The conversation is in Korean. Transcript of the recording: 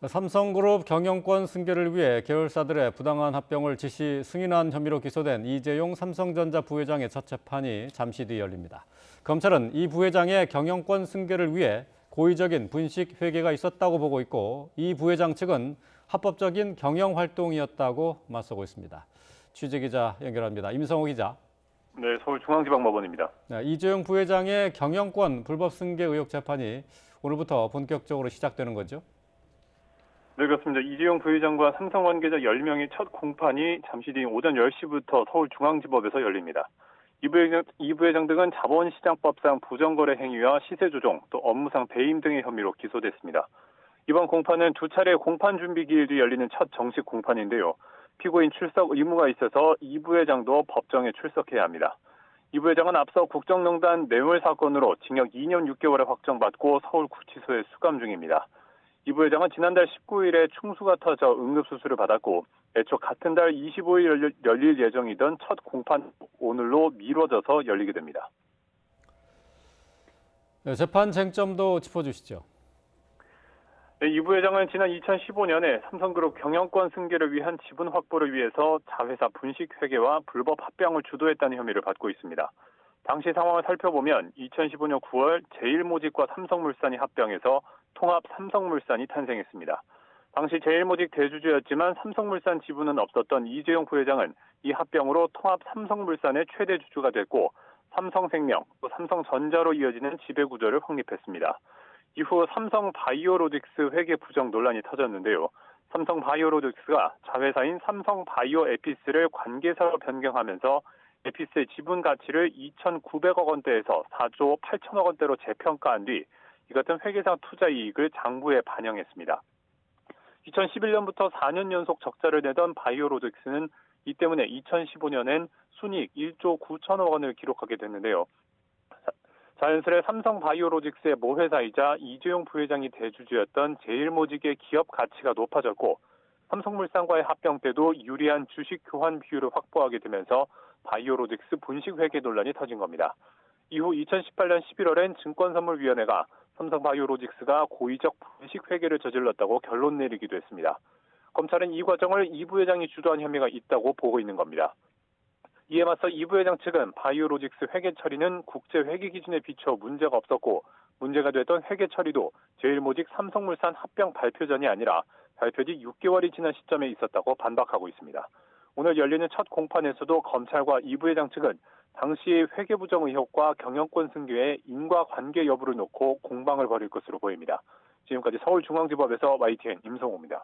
삼성그룹 경영권 승계를 위해 계열사들의 부당한 합병을 지시 승인한 혐의로 기소된 이재용 삼성전자 부회장의 첫 재판이 잠시 뒤 열립니다. 검찰은 이 부회장의 경영권 승계를 위해 고의적인 분식 회계가 있었다고 보고 있고, 이 부회장 측은 합법적인 경영 활동이었다고 맞서고 있습니다. 취재기자 연결합니다. 임성호 기자. 네, 서울중앙지방법원입니다. 이재용 부회장의 경영권 불법 승계 의혹 재판이 오늘부터 본격적으로 시작되는 거죠? 네, 그렇습니다. 이재용 부회장과 삼성 관계자 10명의 첫 공판이 잠시 뒤 오전 10시부터 서울중앙지법에서 열립니다. 이 부회장 등은 자본시장법상 부정거래 행위와 시세 조종, 또 업무상 배임 등의 혐의로 기소됐습니다. 이번 공판은 두 차례 공판 준비 기일 뒤 열리는 첫 정식 공판인데요. 피고인 출석 의무가 있어서 이 부회장도 법정에 출석해야 합니다. 이 부회장은 앞서 국정농단 뇌물 사건으로 징역 2년 6개월을 확정받고 서울구치소에 수감 중입니다. 이 부회장은 지난달 19일에 충수가 터져 응급수술을 받았고, 애초 같은 달 25일 열릴 예정이던 첫 공판 오늘로 미뤄져서 열리게 됩니다. 재판 쟁점도 짚어주시죠. 네, 이 부회장은 지난 2015년에 삼성그룹 경영권 승계를 위한 지분 확보를 위해서 자회사 분식 회계와 불법 합병을 주도했다는 혐의를 받고 있습니다. 당시 상황을 살펴보면 2015년 9월 제일모직과 삼성물산이 합병해서 통합 삼성물산이 탄생했습니다. 당시 제일모직 대주주였지만 삼성물산 지분은 없었던 이재용 부회장은 이 합병으로 통합 삼성물산의 최대 주주가 됐고, 삼성생명, 또 삼성전자로 이어지는 지배구조를 확립했습니다. 이후 삼성바이오로직스 회계 부정 논란이 터졌는데요. 삼성바이오로직스가 자회사인 삼성바이오에피스를 관계사로 변경하면서 에피스의 지분 가치를 2,900억 원대에서 4조 8천억 원대로 재평가한 뒤 이 같은 회계상 투자 이익을 장부에 반영했습니다. 2011년부터 4년 연속 적자를 내던 바이오로직스는 이 때문에 2015년엔 순이익 1조 9천억 원을 기록하게 됐는데요. 자연스레 삼성바이오로직스의 모회사이자 이재용 부회장이 대주주였던 제일모직의 기업 가치가 높아졌고, 삼성물산과의 합병 때도 유리한 주식 교환 비율을 확보하게 되면서 바이오로직스 분식 회계 논란이 터진 겁니다. 이후 2018년 11월엔 증권선물위원회가 삼성바이오로직스가 고의적 분식 회계를 저질렀다고 결론 내리기도 했습니다. 검찰은 이 과정을 이 부회장이 주도한 혐의가 있다고 보고 있는 겁니다. 이에 맞서 이 부회장 측은 바이오로직스 회계 처리는 국제 회계 기준에 비춰 문제가 없었고, 문제가 됐던 회계 처리도 제일모직 삼성물산 합병 발표 전이 아니라 발표 뒤 6개월이 지난 시점에 있었다고 반박하고 있습니다. 오늘 열리는 첫 공판에서도 검찰과 이 부회장 측은 당시 회계 부정 의혹과 경영권 승계의 인과관계 여부를 놓고 공방을 벌일 것으로 보입니다. 지금까지 서울중앙지법에서 YTN 임성호입니다.